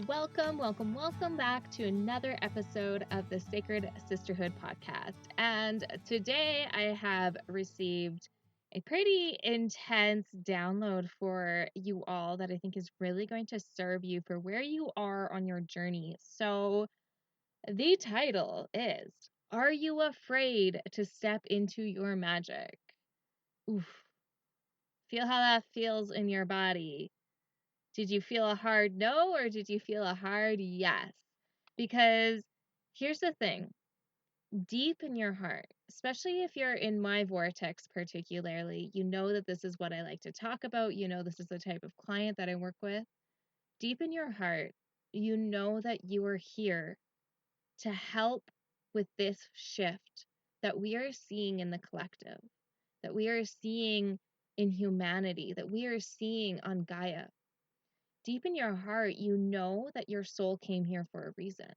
Welcome back to another episode of the Sacred Sisterhood podcast. And today I have received a pretty intense download for you all that I think is really going to serve you for where you are on your journey. So, the title is Are You Afraid to Step into Your Magic? Oof. Feel how that feels in your body. Did you feel a hard no or did you feel a hard yes? Because here's the thing, deep in your heart, especially if you're in my vortex particularly, you know that this is what I like to talk about. You know, this is the type of client that I work with. Deep in your heart, you know that you are here to help with this shift that we are seeing in the collective, that we are seeing in humanity, that we are seeing on Gaia. Deep in your heart, you know that your soul came here for a reason.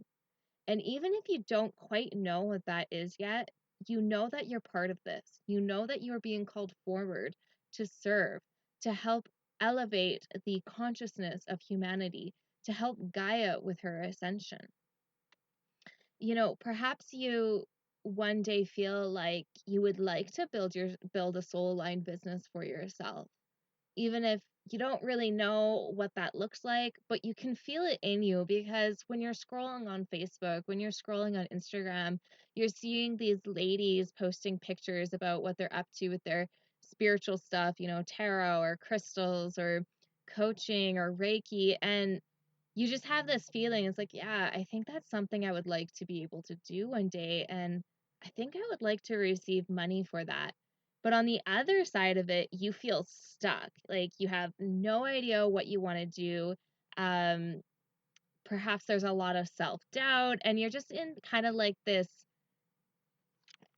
And even if you don't quite know what that is yet, you know that you're part of this. You know that you're being called forward to serve, to help elevate the consciousness of humanity, to help Gaia with her ascension. You know, perhaps you one day feel like you would like to build a soul-aligned business for yourself, even if you don't really know what that looks like, but you can feel it in you because when you're scrolling on Facebook, when you're scrolling on Instagram, you're seeing these ladies posting pictures about what they're up to with their spiritual stuff, you know, tarot or crystals or coaching or Reiki. And you just have this feeling. It's like, yeah, I think that's something I would like to be able to do one day. And I think I would like to receive money for that. But on the other side of it, you feel stuck. Like you have no idea what you want to do. Um, Perhaps there's a lot of self-doubt and you're just in kind of like this,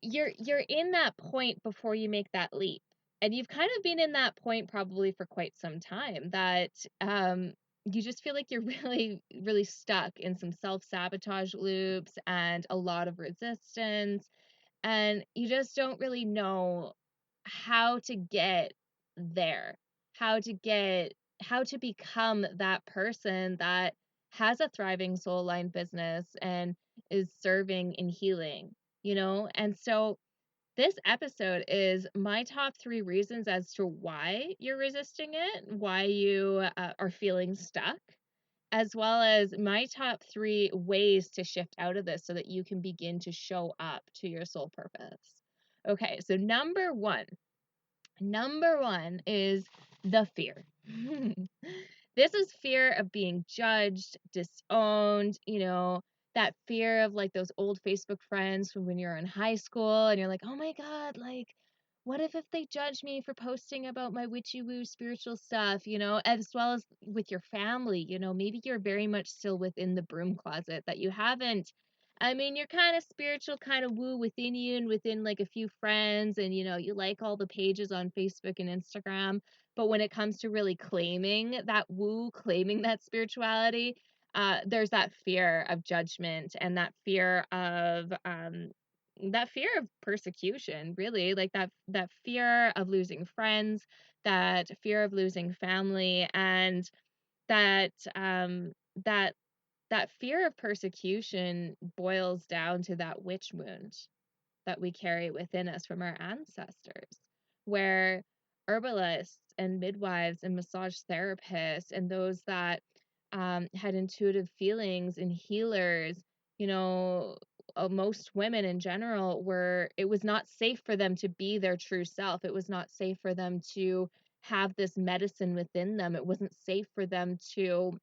you're in that point before you make that leap. And you've kind of been in that point probably for quite some time that you just feel like you're really, really stuck in some self-sabotage loops and a lot of resistance. And you just don't really know how to get there, how to become that person that has a thriving soul aligned business and is serving and healing, you know? And so this episode is my top 3 reasons as to why you're resisting it, why you are feeling stuck, as well as my top 3 ways to shift out of this so that you can begin to show up to your soul purpose. Okay, so number one is the fear. This is fear of being judged, disowned, you know, that fear of like those old Facebook friends from when you're in high school and you're like, oh my God, like, what if they judge me for posting about my witchy woo spiritual stuff, you know, as well as with your family, you know, maybe you're very much still within the broom closet that you haven't. I mean, you're kind of spiritual, kind of woo within you and within like a few friends, and you know, you like all the pages on Facebook and Instagram. But when it comes to really claiming that woo, claiming that spirituality, there's that fear of judgment and that fear of persecution, really, like that fear of losing friends, that fear of losing family, and that that that fear of persecution boils down to that witch wound that we carry within us from our ancestors, where herbalists and midwives and massage therapists and those that had intuitive feelings and healers, you know, most women in general it was not safe for them to be their true self. It was not safe for them to have this medicine within them. It wasn't safe for them to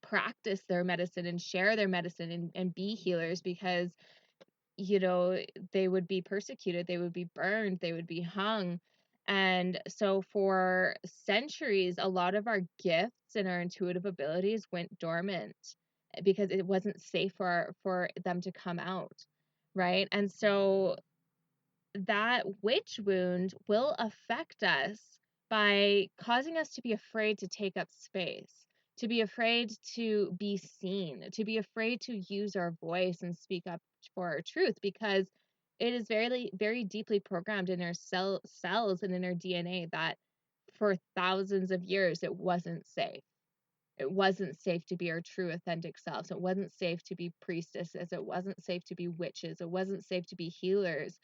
practice their medicine and share their medicine and be healers because you know, they would be persecuted, they would be burned, they would be hung. And so for centuries, a lot of our gifts and our intuitive abilities went dormant because it wasn't safe for them to come out, right? And so that witch wound will affect us by causing us to be afraid to take up space, to be afraid to be seen, to be afraid to use our voice and speak up for our truth because it is very, very deeply programmed in our cells and in our DNA that for thousands of years it wasn't safe. it wasn't safe to be our true authentic selves. It wasn't safe to be priestesses. It wasn't safe to be witches. It wasn't safe to be healers.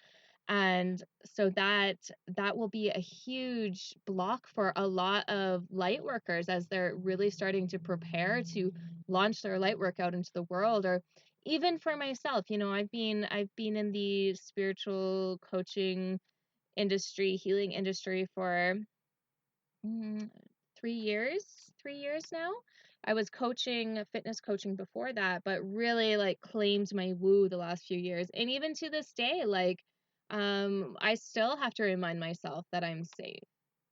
And so that will be a huge block for a lot of light workers as they're really starting to prepare to launch their light work out into the world. Or even for myself, I've been in the spiritual coaching industry, healing industry for mm, 3 years, 3 years now. I was coaching, fitness coaching before that, but really like claimed my woo the last few years. And even to this day, like, I still have to remind myself that I'm safe,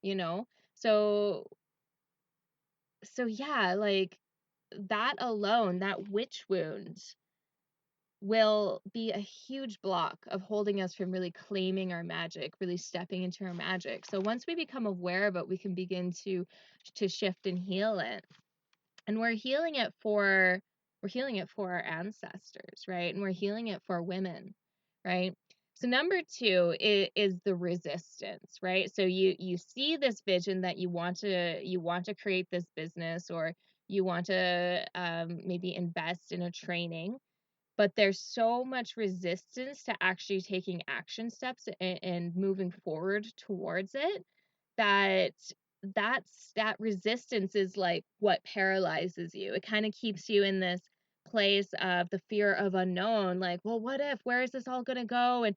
you know? So, so yeah, like that alone, that witch wound will be a huge block of holding us from really claiming our magic, really stepping into our magic. So once we become aware of it, we can begin to shift and heal it. And we're healing it for our ancestors, right? And we're healing it for women, right? So number two is the resistance, right? So you see this vision that you want to create this business, or you want to maybe invest in a training, but there's so much resistance to actually taking action steps and moving forward towards it, that that resistance is like what paralyzes you. It kind of keeps you in this place of the fear of unknown, like, well, what if, where is this all going to go, and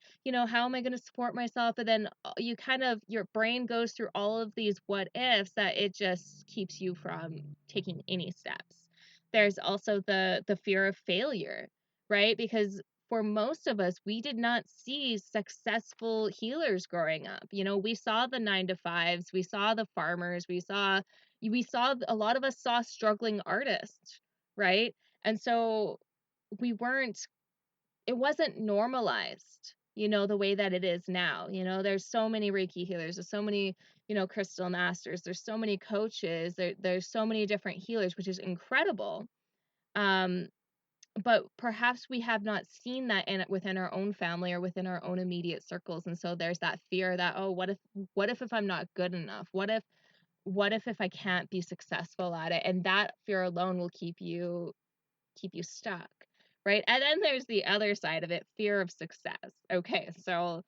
how am I going to support myself? And then your brain goes through all of these what ifs that it just keeps you from taking any steps. There's also the fear of failure, right? Because for most of us, we did not see successful healers growing up. We saw the 9 to 5s, we saw the farmers, we saw a lot of us saw struggling artists, right? And so we weren't, it wasn't normalized, the way that it is now. There's so many Reiki healers, there's so many, crystal masters, there's so many coaches, there's so many different healers, which is incredible. Um, but perhaps we have not seen that within our own family or within our own immediate circles. And so there's that fear that, oh, what if I'm not good enough? What if I can't be successful at it? And that fear alone will keep you stuck, right? And then there's the other side of it, fear of success. Okay, so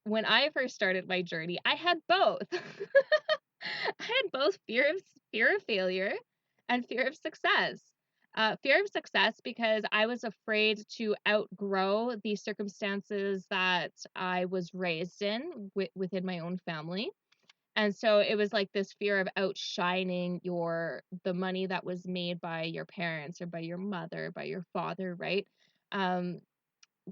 when I first started my journey, I had both. I had both fear of failure and fear of success. Fear of success because I was afraid to outgrow the circumstances that I was raised in within my own family. And so it was like this fear of outshining the money that was made by your parents or by your mother, by your father, right? Um,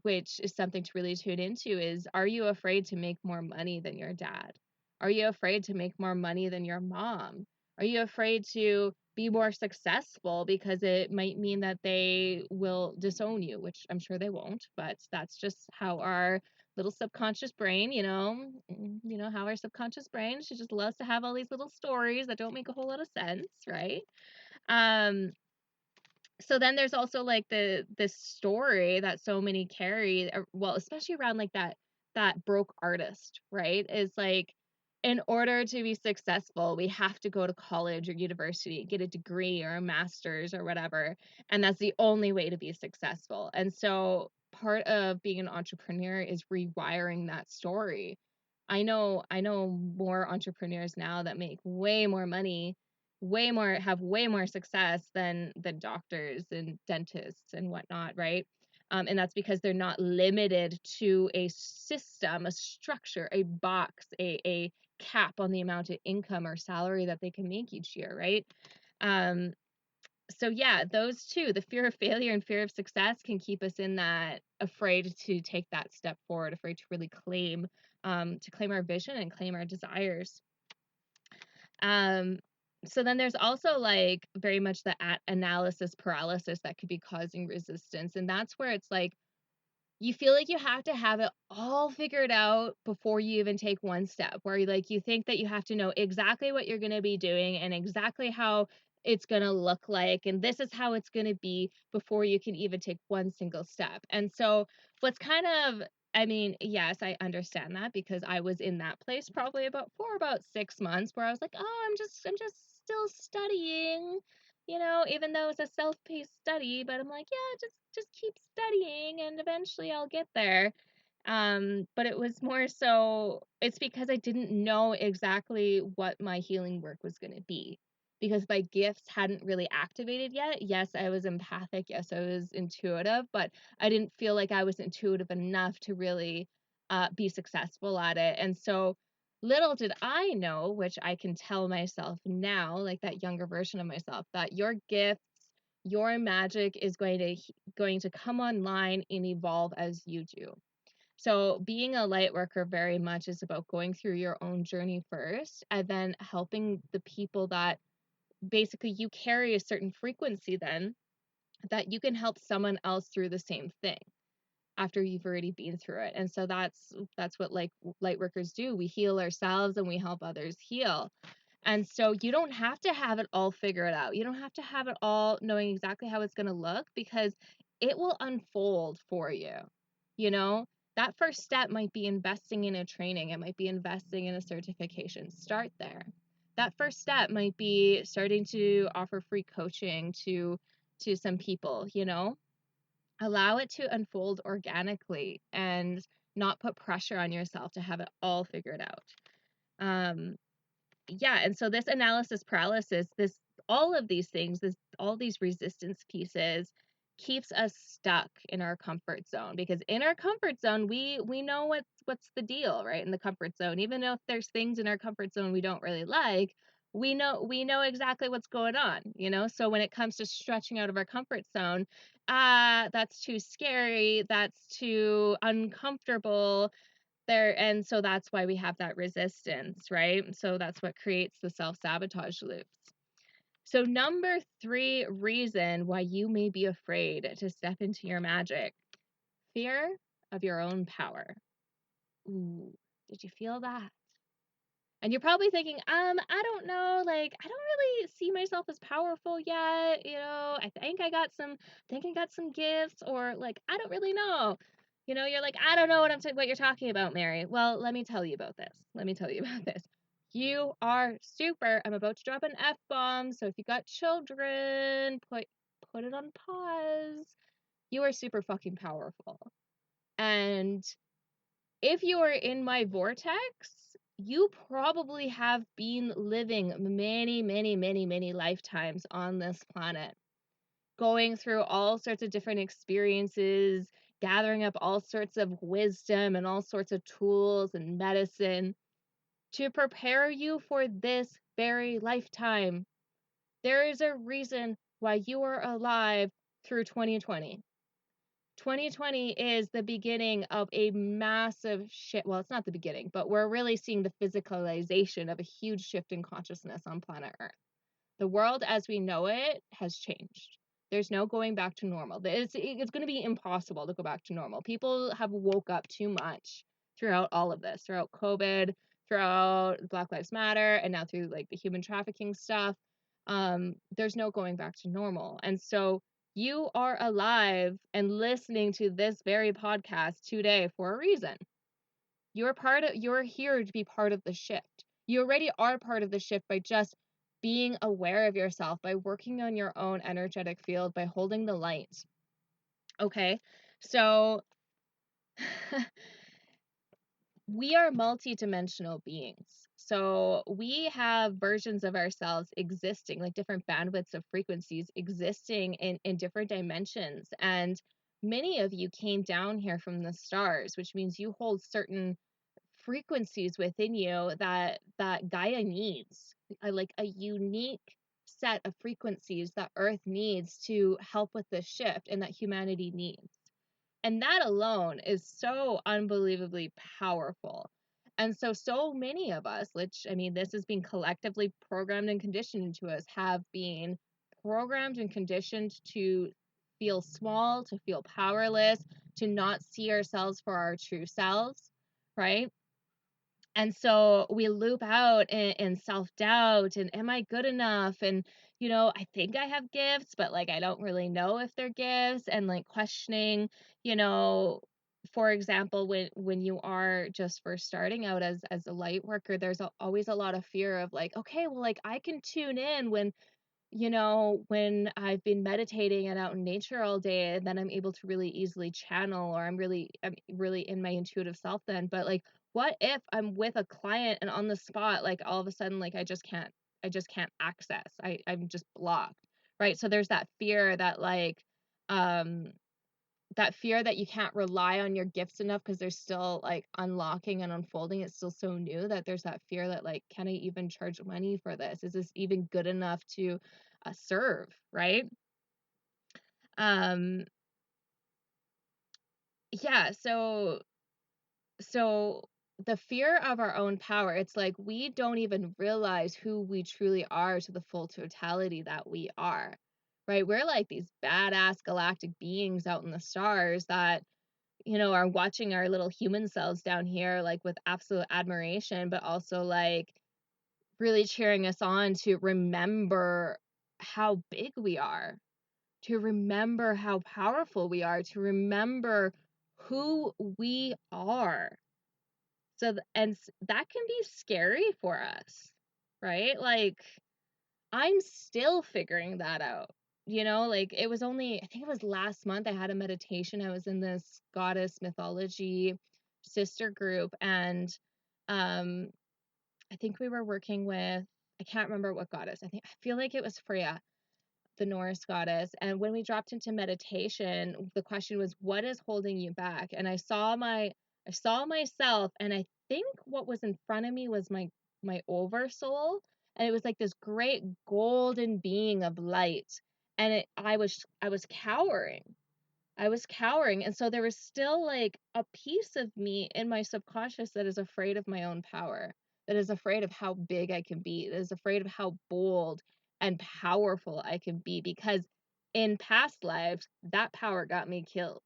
which is something to really tune into, is, are you afraid to make more money than your dad? Are you afraid to make more money than your mom? Are you afraid to be more successful because it might mean that they will disown you, which I'm sure they won't, but that's just how our little subconscious brain, how our subconscious brain, she just loves to have all these little stories that don't make a whole lot of sense, right? Um, so then there's also like this story that so many carry, well, especially around like that broke artist, right? Is like, in order to be successful, we have to go to college or university, get a degree or a master's or whatever, and that's the only way to be successful. And so part of being an entrepreneur is rewiring that story. I know more entrepreneurs now that make way more money, have way more success than doctors and dentists and whatnot, right? And that's because they're not limited to a system, a structure, a box, a cap on the amount of income or salary that they can make each year, right? Um, so yeah, those two, the fear of failure and fear of success, can keep us in that afraid to take that step forward, afraid to really claim our vision and claim our desires. Um, so then there's also like very much the analysis paralysis that could be causing resistance. And that's where it's like, you feel like you have to have it all figured out before you even take one step, where you think that you have to know exactly what you're going to be doing and exactly how it's going to look like, and this is how it's going to be, before you can even take one single step. And so what's kind of, I mean, yes, I understand that, because I was in that place probably for about 6 months, where I was like, oh, I'm just still studying, even though it's a self-paced study, but I'm like, yeah, just keep studying and eventually I'll get there. But it was more so, it's because I didn't know exactly what my healing work was going to be, because my gifts hadn't really activated yet. Yes, I was empathic. Yes, I was intuitive, but I didn't feel like I was intuitive enough to really be successful at it. And so little did I know, which I can tell myself now, like that younger version of myself, that your gifts, your magic is going to come online and evolve as you do. So being a light worker very much is about going through your own journey first and then helping the people that basically you carry a certain frequency then that you can help someone else through the same thing after you've already been through it. And so that's what like light workers do. We heal ourselves and we help others heal. And so you don't have to have it all figured out. You don't have to have it all knowing exactly how it's going to look, because it will unfold for you. You know, that first step might be investing in a training, it might be investing in a certification. Start there. That first step might be starting to offer free coaching to some people, allow it to unfold organically and not put pressure on yourself to have it all figured out. Um, yeah, and so this analysis paralysis, this all of these things, this all these resistance pieces keeps us stuck in our comfort zone, because in our comfort zone we know what's the deal, right? In the comfort zone, even if there's things in our comfort zone we don't really like, we know exactly what's going on. So when it comes to stretching out of our comfort zone, that's too scary, that's too uncomfortable there, and so that's why we have that resistance, right? So that's what creates the self-sabotage loops. So number 3 reason why you may be afraid to step into your magic: fear of your own power. Ooh, did you feel that? And you're probably thinking, I don't know, like, I don't really see myself as powerful yet. I think I got some gifts, or like, I don't really know. You're like, I don't know what you're talking about, Mary. Well, let me tell you about this. Let me tell you about this. You are super. I'm about to drop an F-bomb. So if you got children, put it on pause. You are super fucking powerful. And if you are in my vortex, you probably have been living many, many, many, many lifetimes on this planet, going through all sorts of different experiences, gathering up all sorts of wisdom and all sorts of tools and medicine to prepare you for this very lifetime. There is a reason why you are alive through 2020. 2020 is the beginning of a massive shift. Well, it's not the beginning, but we're really seeing the physicalization of a huge shift in consciousness on planet Earth. The world as we know it has changed. There's no going back to normal. It's going to be impossible to go back to normal. People have woke up too much throughout all of this, throughout COVID, throughout Black Lives Matter, and now through like the human trafficking stuff. There's no going back to normal. And so you are alive and listening to this very podcast today for a reason. You're here to be part of the shift. You already are part of the shift by just being aware of yourself, by working on your own energetic field, by holding the light. Okay? So we are multidimensional beings. So we have versions of ourselves existing, like different bandwidths of frequencies existing in different dimensions. And many of you came down here from the stars, which means you hold certain frequencies within you that Gaia needs, like a unique set of frequencies that Earth needs to help with this shift and that humanity needs. And that alone is so unbelievably powerful. And so many of us, which I mean, this has been collectively programmed and conditioned into us, have been programmed and conditioned to feel small, to feel powerless, to not see ourselves for our true selves, right? And so we loop out in self-doubt and am I good enough? And, I think I have gifts, but like I don't really know if they're gifts, and like questioning, you know, for example, when you are just first starting out as a light worker, there's always a lot of fear of like, okay, well, like I can tune in when when I've been meditating and out in nature all day, then I'm able to really easily channel, or I'm really in my intuitive self then. But like, what if I'm with a client and on the spot, like all of a sudden, like I just can't access. I'm just blocked. Right. So there's that fear that um that fear that you can't rely on your gifts enough because they're still like unlocking and unfolding. It's still so new that there's that fear that like, can I even charge money for this? Is this even good enough to serve? Right. Um, yeah. So the fear of our own power, it's like we don't even realize who we truly are to the full totality that we are. Right. We're like these badass galactic beings out in the stars that are watching our little human selves down here, like with absolute admiration, but also like really cheering us on to remember how big we are, to remember how powerful we are, to remember who we are. That can be scary for us, right? Like, I'm still figuring that out. Like it was only, I think it was last month I had a meditation. I was in this goddess mythology sister group, and um I think we were working with, I can't remember what goddess. I feel like it was Freya, the Norse goddess. And when we dropped into meditation, the question was, what is holding you back? And I saw myself, and I think what was in front of me was my oversoul, and it was like this great golden being of light. And I was cowering. I was cowering. And so there was still like a piece of me in my subconscious that is afraid of my own power, that is afraid of how big I can be, that is afraid of how bold and powerful I can be, because in past lives, that power got me killed,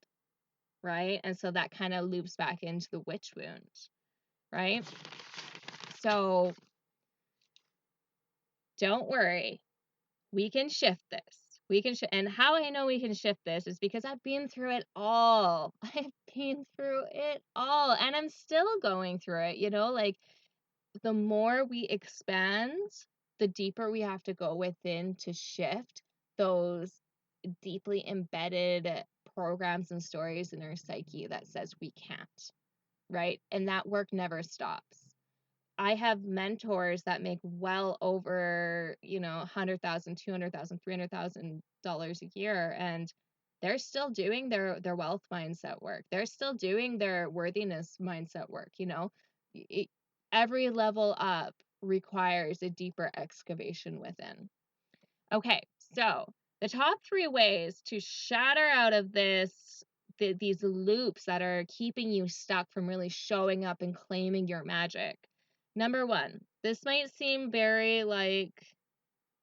right? And so that kind of loops back into the witch wound, right? So don't worry, we can shift this. And how I know we can shift this is because I've been through it all. I've been through it all, and I'm still going through it, like the more we expand, the deeper we have to go within to shift those deeply embedded programs and stories in our psyche that says we can't, right? And that work never stops. I have mentors that make well over, $100,000, $200,000, $300,000 a year, and they're still doing their wealth mindset work. They're still doing their worthiness mindset work. It, every level up requires a deeper excavation within. Okay, so the top 3 ways to shatter out of these loops that are keeping you stuck from really showing up and claiming your magic. Number 1, this might seem very like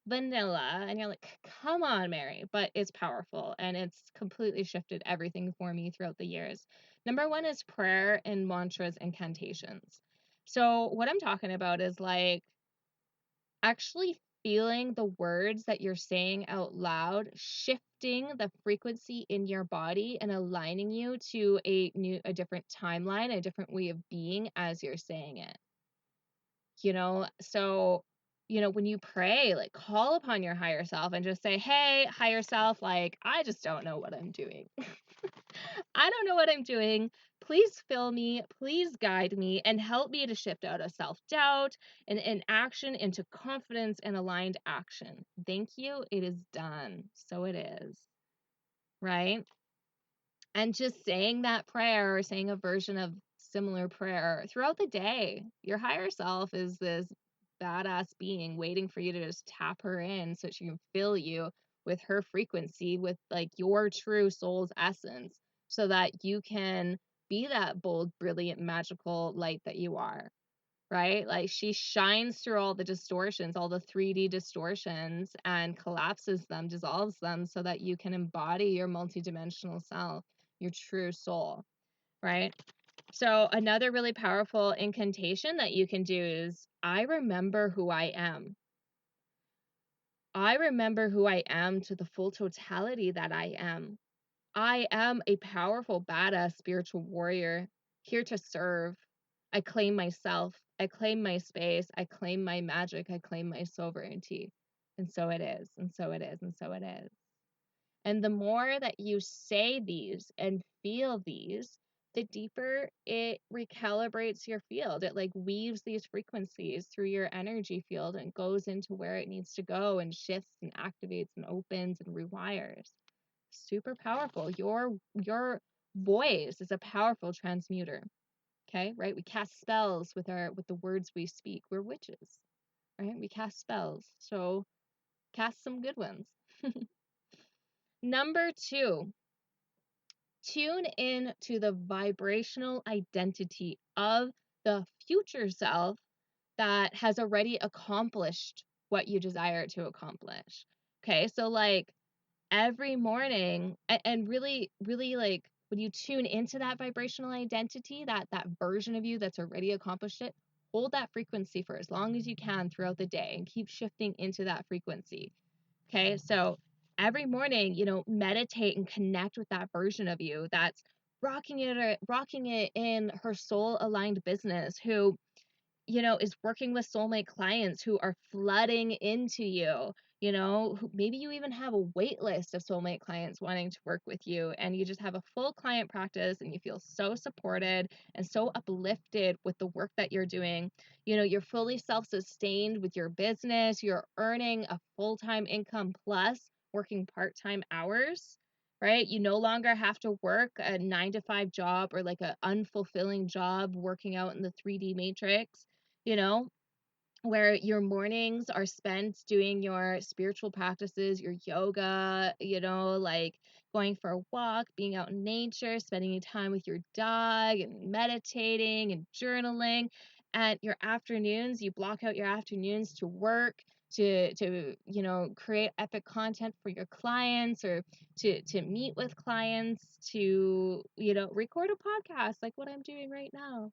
vanilla, and you're like, come on, Mary, but it's powerful and it's completely shifted everything for me throughout the years. Number 1 is prayer and mantras and incantations. So, what I'm talking about is like actually feeling the words that you're saying out loud, shifting the frequency in your body and aligning you to a different timeline, a different way of being as you're saying it. So, when you pray, like call upon your higher self and just say, hey, higher self, like, I just don't know what I'm doing. I don't know what I'm doing. Please fill me, please guide me, and help me to shift out of self-doubt and inaction into confidence and aligned action. Thank you. It is done. So it is. Right? And just saying that prayer or saying a version of similar prayer throughout the day. Your higher self is this badass being waiting for you to just tap her in so she can fill you with her frequency, with like your true soul's essence, so that you can be that bold, brilliant, magical light that you are. Right? Like she shines through all the distortions, all the 3D distortions, and collapses them, dissolves them, so that you can embody your multidimensional self, your true soul. Right? So another really powerful incantation that you can do is, I remember who I am. I remember who I am to the full totality that I am. I am a powerful, badass spiritual warrior here to serve. I claim myself. I claim my space. I claim my magic. I claim my sovereignty. And so it is, and so it is, and so it is. And the more that you say these and feel these, the deeper it recalibrates your field. It like weaves these frequencies through your energy field and goes into where it needs to go and shifts and activates and opens and rewires. Super powerful. Your voice is a powerful transmuter. Okay, right? We cast spells with the words we speak. We're witches, right? We cast spells. So cast some good ones. Number 2, tune in to the vibrational identity of the future self that has already accomplished what you desire to accomplish. Okay, so like every morning, and really, really like when you tune into that vibrational identity, that version of you that's already accomplished it, hold that frequency for as long as you can throughout the day and keep shifting into that frequency. Okay, so every morning, meditate and connect with that version of you that's rocking it in her soul aligned business, who is working with soulmate clients who are flooding into you, who maybe you even have a wait list of soulmate clients wanting to work with you, and you just have a full client practice and you feel so supported and so uplifted with the work that you're doing. You're fully self-sustained with your business. You're earning a full-time income plus working part-time hours, right? You no longer have to work a 9 to 5 job or like a unfulfilling job working out in the 3D matrix, you know, where your mornings are spent doing your spiritual practices, your yoga, like going for a walk, being out in nature, spending time with your dog and meditating and journaling. And your afternoons, you block out your afternoons to work, to create epic content for your clients, or to meet with clients, to record a podcast like what I'm doing right now,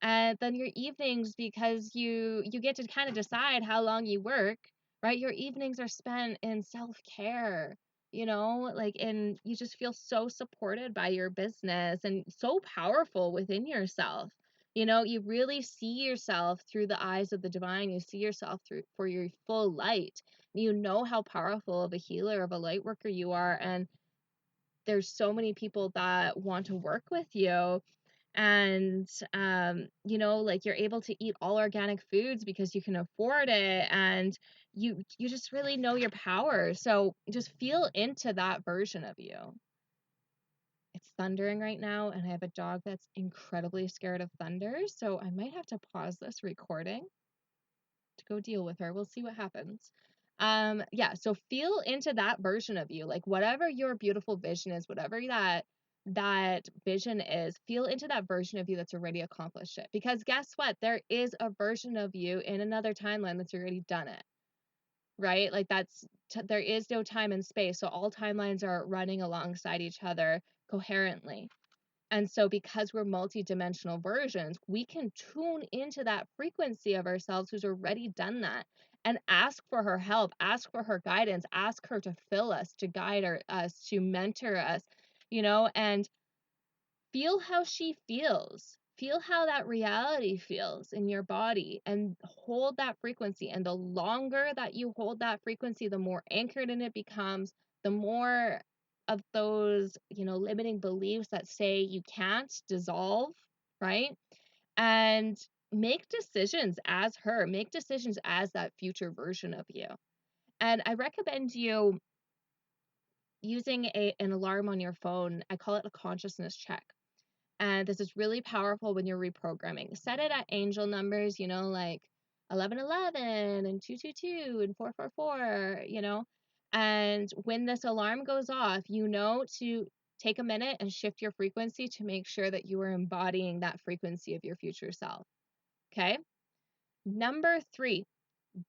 and then your evenings, because you get to kind of decide how long you work, right? Your evenings are spent in self-care, like, and you just feel so supported by your business and so powerful within yourself. You really see yourself through the eyes of the divine. You see yourself through for your full light. You know how powerful of a healer, of a light worker you are, and there's so many people that want to work with you. And like, you're able to eat all organic foods because you can afford it, and you just really know your power. So just feel into that version of you. It's thundering right now, and I have a dog that's incredibly scared of thunder, so I might have to pause this recording to go deal with her. We'll see what happens. Yeah, so feel into that version of you, like whatever your beautiful vision is, whatever that vision is, feel into that version of you that's already accomplished it. Because guess what? There is a version of you in another timeline that's already done it, right? Like there is no time and space, so all timelines are running alongside each other coherently. And so because we're multidimensional versions, we can tune into that frequency of ourselves who's already done that, and ask for her help, ask for her guidance, ask her to fill us, to guide us, to mentor us, and feel how she feels. Feel how that reality feels in your body, and hold that frequency. And the longer that you hold that frequency, the more anchored in it becomes, the more of those, limiting beliefs that say you can't dissolve, right? And make decisions as her, make decisions as that future version of you. And I recommend you using an alarm on your phone. I call it a consciousness check. And this is really powerful when you're reprogramming. Set it at angel numbers, like 1111 and 222 and 444, And when this alarm goes off, to take a minute and shift your frequency to make sure that you are embodying that frequency of your future self. Okay. Number 3,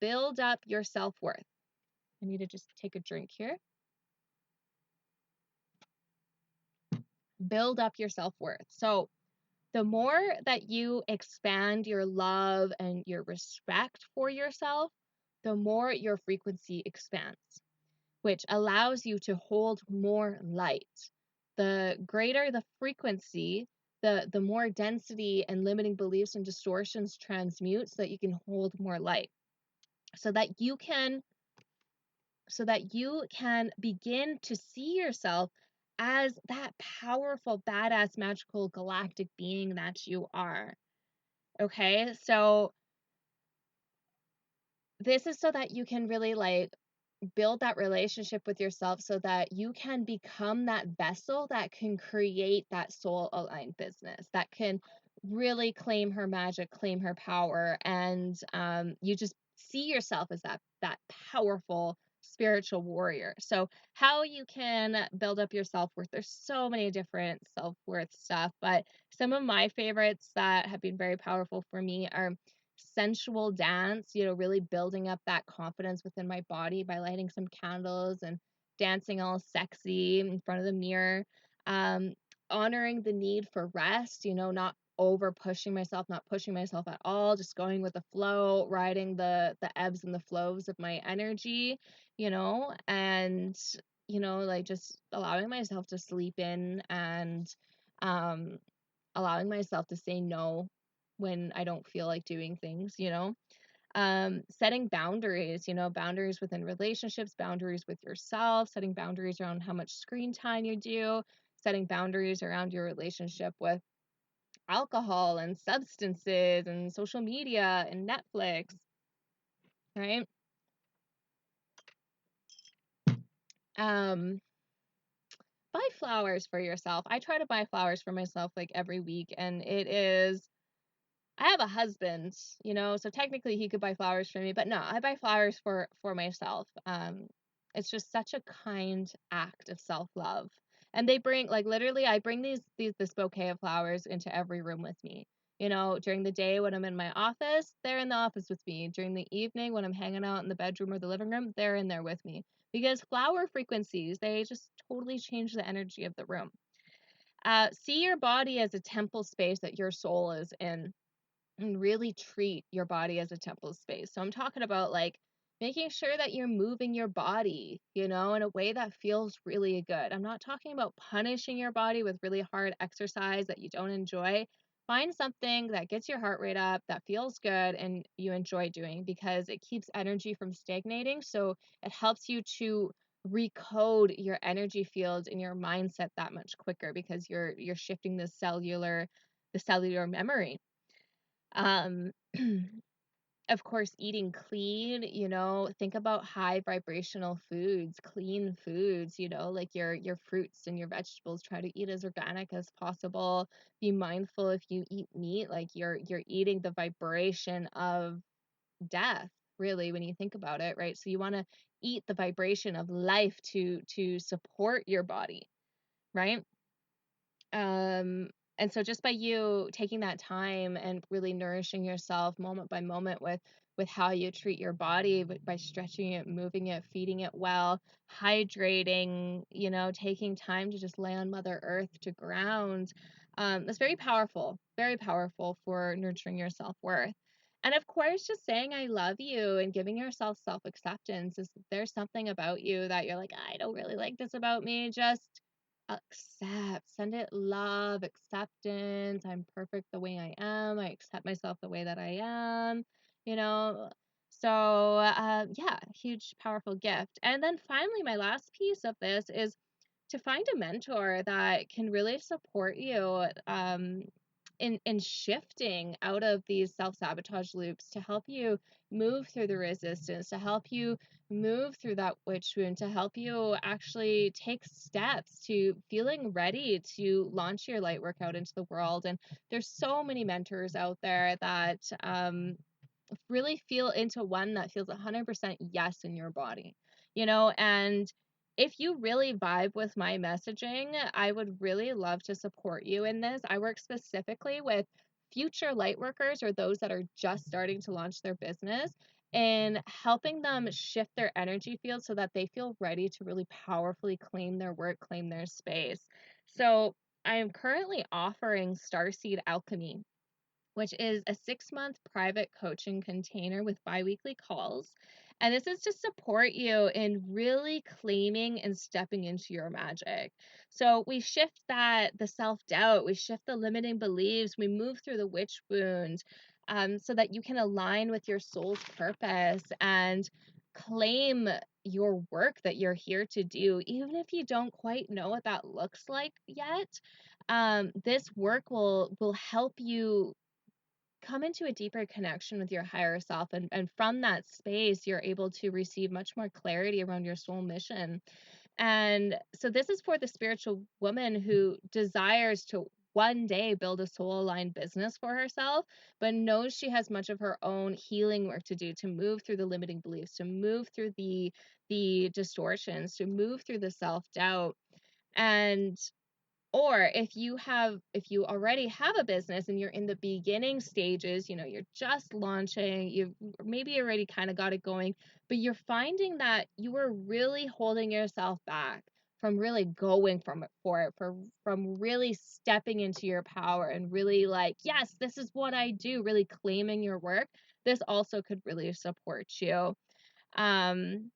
build up your self-worth. I need to just take a drink here. Build up your self-worth. So the more that you expand your love and your respect for yourself, the more your frequency expands, which allows you to hold more light. The greater the frequency, the more density and limiting beliefs and distortions transmute, so that you can hold more light, so that you can so that you can begin to see yourself as that powerful, badass, magical, galactic being that you are. Okay, so this is so that you can really like build that relationship with yourself so that you can become that vessel that can create that soul aligned business that can really claim her magic, claim her power, and you just see yourself as that powerful spiritual warrior. So how you can build up your self-worth, there's so many different self-worth stuff, but some of my favorites that have been very powerful for me are sensual dance, really building up that confidence within my body by lighting some candles and dancing all sexy in front of the mirror. Um, Honoring the need for rest, not over pushing myself, not pushing myself at all, just going with the flow, riding the ebbs and the flows of my energy, and like just allowing myself to sleep in and um allowing myself to say no when I don't feel like doing things, setting boundaries, boundaries within relationships, boundaries with yourself, setting boundaries around how much screen time you do, setting boundaries around your relationship with alcohol and substances and social media and Netflix, right? Um, Buy flowers for yourself. I try to buy flowers for myself like every week, and I have a husband, so technically he could buy flowers for me, but no, I buy flowers for myself. It's just such a kind act of self-love. And they bring like literally I bring this bouquet of flowers into every room with me. During the day when I'm in my office, they're in the office with me. During the evening when I'm hanging out in the bedroom or the living room, they're in there with me. Because flower frequencies, they just totally change the energy of the room. See your body as a temple space that your soul is in, and really treat your body as a temple space. So I'm talking about like making sure that you're moving your body, in a way that feels really good. I'm not talking about punishing your body with really hard exercise that you don't enjoy. Find something that gets your heart rate up, that feels good, and you enjoy doing because it keeps energy from stagnating. So it helps you to recode your energy fields and your mindset that much quicker because you're shifting the cellular memory. um of course, eating clean, think about high vibrational foods, clean foods, like your fruits and your vegetables. Try to eat as organic as possible. Be mindful if you eat meat, like you're eating the vibration of death, really, when you think about it, right? So you want to eat the vibration of life to support your body, right? Um, and so just by you taking that time and really nourishing yourself moment by moment with how you treat your body, by stretching it, moving it, feeding it well, hydrating, taking time to just lay on Mother Earth to ground, that's very powerful for nurturing your self-worth. And of course, just saying I love you and giving yourself self-acceptance is if there's something about you that you're like, I don't really like this about me, just send it love, acceptance. I'm perfect the way I am. I accept myself the way that I am, you know. So, yeah, huge, powerful gift. And then finally, my last piece of this is to find a mentor that can really support you in shifting out of these self-sabotage loops, to help you move through the resistance, to help you move through that witch wound, to help you actually take steps to feeling ready to launch your light work out into the world. And there's so many mentors out there that really feel into one that feels 100% yes in your body, and if you really vibe with my messaging, I would really love to support you in this. I work specifically with future light workers or those that are just starting to launch their business, and helping them shift their energy field so that they feel ready to really powerfully claim their work, claim their space. So I am currently offering Starseed Alchemy, which is a 6-month private coaching container with biweekly calls. And this is to support you in really claiming and stepping into your magic. So we shift the self-doubt, we shift the limiting beliefs, we move through the witch wound, so that you can align with your soul's purpose and claim your work that you're here to do, even if you don't quite know what that looks like yet. This work will help you come into a deeper connection with your higher self, and from that space you're able to receive much more clarity around your soul mission. And so this is for the spiritual woman who desires to one day build a soul aligned business for herself, but knows she has much of her own healing work to do, to move through the limiting beliefs, to move through the distortions, to move through the self doubt. And or if you already have a business and you're in the beginning stages, you're just launching, you've maybe already kind of got it going, but you're finding that you are really holding yourself back from really going from really stepping into your power and really like, yes, this is what I do, really claiming your work. This also could really support you. Um,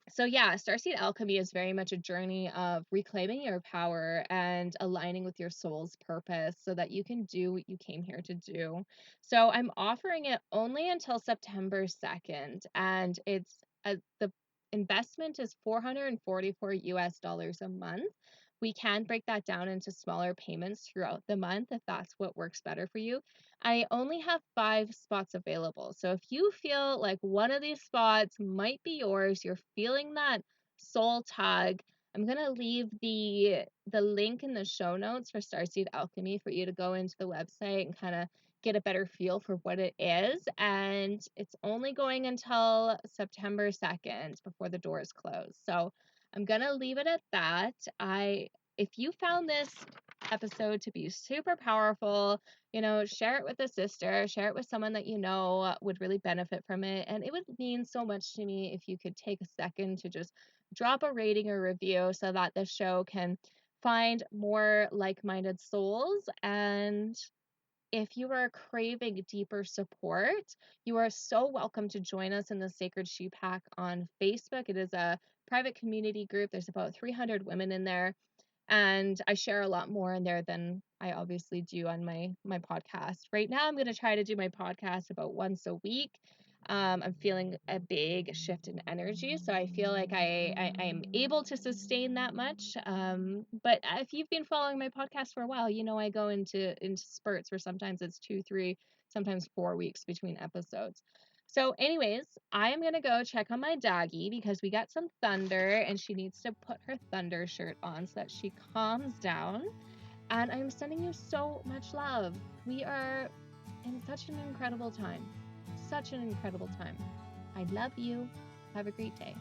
so yeah, Starseed Alchemy is very much a journey of reclaiming your power and aligning with your soul's purpose so that you can do what you came here to do. So I'm offering it only until September 2nd, and the investment is $444 a month. We can break that down into smaller payments throughout the month if that's what works better for you. I only have 5 spots available. So if you feel like one of these spots might be yours, you're feeling that soul tug, I'm going to leave the link in the show notes for Starseed Alchemy for you to go into the website and kind of get a better feel for what it is. And it's only going until September 2nd before the doors close. So I'm going to leave it at that. If you found this episode to be super powerful, share it with a sister, share it with someone that would really benefit from it. And it would mean so much to me if you could take a second to just drop a rating or review so that the show can find more like-minded souls. And if you are craving deeper support, you are so welcome to join us in the Sacred She Pack on Facebook. It is a private community group. There's about 300 women in there, and I share a lot more in there than I obviously do on my podcast. Right now, I'm going to try to do my podcast about once a week. I'm feeling a big shift in energy, so I feel like I am able to sustain that much. But if you've been following my podcast for a while, I go into spurts where sometimes it's 2, 3, sometimes 4 weeks between episodes. So, anyways, I am gonna go check on my doggy because we got some thunder and she needs to put her thunder shirt on so that she calms down. And I'm sending you so much love. We are in such an incredible time. Such an incredible time. I love you. Have a great day.